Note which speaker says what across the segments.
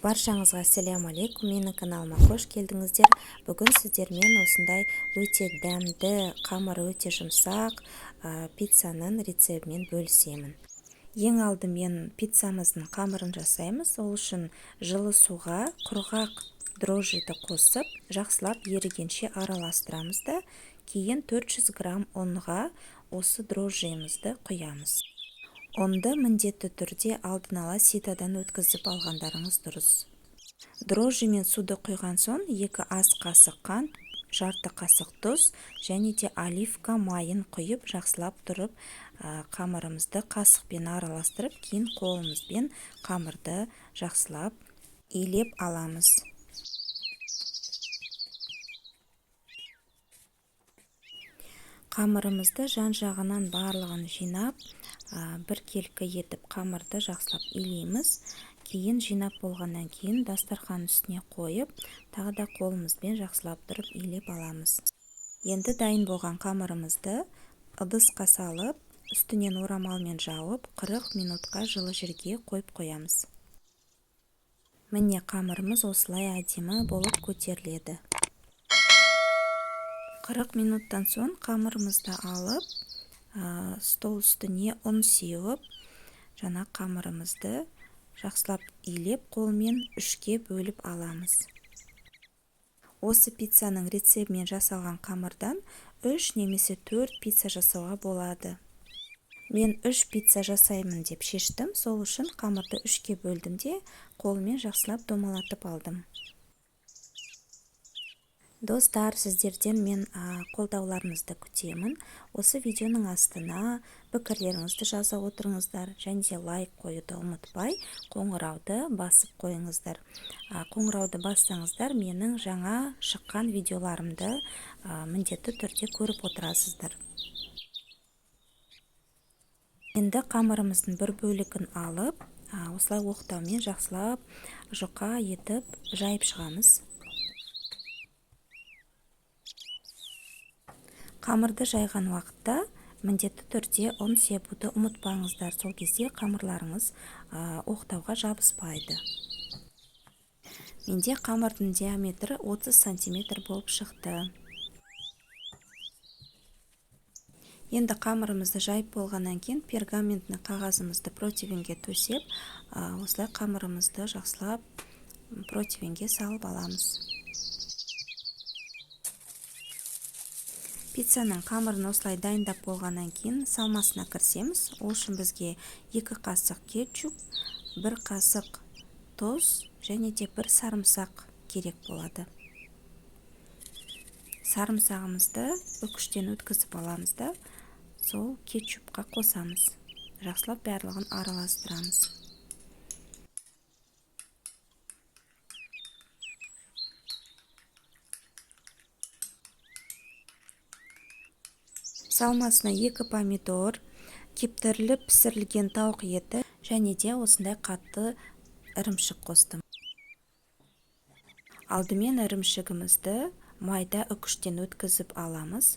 Speaker 1: Баршаңызға ассаляму алейкум, менің каналыма қош келдіңіздер. Бүгін сіздермен осындай өте дәмді, қамыры өте жұмсақ пиццаның рецебімен бөлісемін. Ең алдымен пиццамыздың қамырын жасаймыз. Ол үшін жылы суға құрғақ дрожжиді қосып, жақсылап ерігенше араластырамыз да, кейін 400 грамм ұнға осы дрожжиімізді құямыз. Онды міндетті түрде алдын ала ситадан өткізіп алғандарыңыз дұрыс. Дрожжи мен суды құйған соң 2 ас қасық қант, жарты қасық тұз және де оливка майын құйып, жақсылап тұрып қамырымызды қасықпен араластырып, кейін қолымызбен қамырды жақсылап илеп аламыз. Қамырымызды жан-жағынан барлығын жинап, біркелкі етіп қамырды жақсылап илейміз. Кейін жинап болғаннан кейін дастархан үстіне қойып, тағы да қолымызбен жақсылап тұрып илеп аламыз. Енді дайын болған қамырымызды ыдысқа салып, үстінен орамалмен жауып, 40 минутқа жылы жерге қойып қоямыз. Міне қамырымыз осылай әдемі болып көтеріледі. 40 минуттан соң қамырымызды алып, стол үстіне ұн сеуіп, жаңа қамырымызды жақсылап илеп қолмен 3-ке бөліп аламыз. Осы пиццаның рецебімен жасалған қамырдан 3 немесе 4 пицца жасауға болады. Мен 3 пицца жасаймын деп шештім, сол үшін қамырды 3-ке бөлдім де, қолмен жақсылап домалатып алдым. Достар, сіздерден мен қолдауларыңызды күтемін. Осы видеоның астына пікірлеріңізді жаза отырыңыздар, және де лайк қоюды ұмытпай, қоңырауды басып қойыңыздар. Қоңырауды бассаңыздар, менің жаңа шыққан видеоларымды міндетті түрде көріп отырасыздар. Енді қамырымыздың бір бөлігін алып, осылай оқтаумен жақсылап жұқа етіп жайып шығамыз. Қамырды жайған уақытта міндетті түрде ұн себуді ұмытпаңыздар. Сол кезде қамырларыңыз оқтауға жабыспайды. Менде қамырдың диаметрі 30 см болып шықты. Енді қамырымызды жайып болғаннан кейін пергаментный қағазымызды противеньге төсеп, осылай қамырымызды жақсылап противеньге салып аламыз. Пиццаның қамырын осылай дайындап болғаннан кейін салмасына кірісеміз. Ол үшін бізге 2 қасық кетчуп, 1 қасық тұз және де 1 сарымсақ керек болады. Сарымсағымызды үкіштен өткізіп аламыз да, сол кетчупқа қосамыз. Жақсылап барлығын араластырамыз. Салмасына 2 помидор, кептіріліп пісірілген тауық еті және де осындай қатты ірімшік қостым. Алдымен ірімшігімізді майда үкіштен өткізіп аламыз.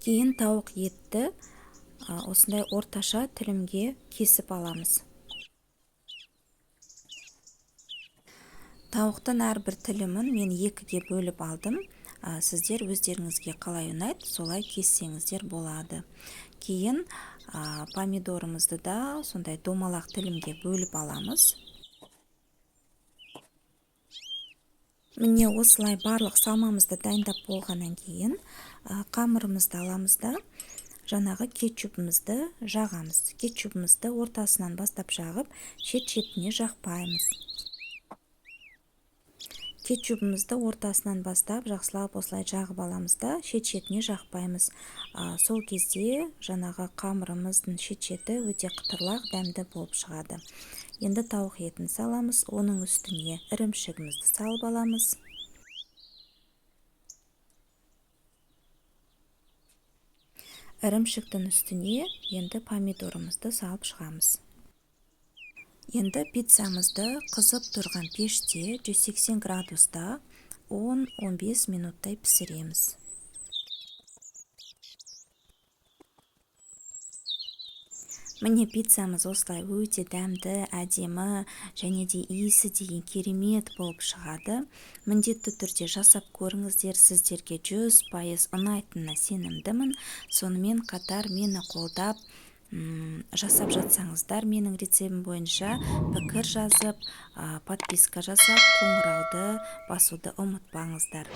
Speaker 1: Кейін тауық етті осындай орташа тілімге кесіп аламыз. Тауықтың әрбір тілімін мен 2-ге бөліп алдым. Сіздер өздеріңізге қалай ұнайды, солай кессеңіздер болады. Кейін помидорымызды да сондай домалақ тілімге бөліп аламыз. Міне осылай барлық салмамызды дайындап болғаннан кейін қамырымызды аламыз да, жаңағы кетчупымызды жағамыз. Кетчупымызды ортасынан бастап жағып, шет-шетіне жақпаймыз. Кетчупымызды ортасынан бастап жақсылап осылай жағып аламыз да, шет-шетіне жақпаймыз. Сол кезде жаңағы қамырымыздың шет-шеті өте қытырлақ, дәмді болып шығады. Енді тауық етін саламыз, оның үстіне ірімшігімізді салып аламыз. Ірімшіктің үстіне енді помидорымызды салып шығамыз. Енді пиццамызды қызып тұрған пеште 180 градуста 10-15 минуттай пісіреміз. Міне пиццамыз осылай өте дәмді, әдемі және де иісі деген керемет болып шығады. Міндетті түрде жасап көріңіздер, сіздерге 100% ұнайтынына сенімдімін. Сонымен қатар мені қолдап жасап жатсаңыздар менің рецебім бойынша пікір жазып, подписка жасап, қоңырауды басуды ұмытпаңыздар.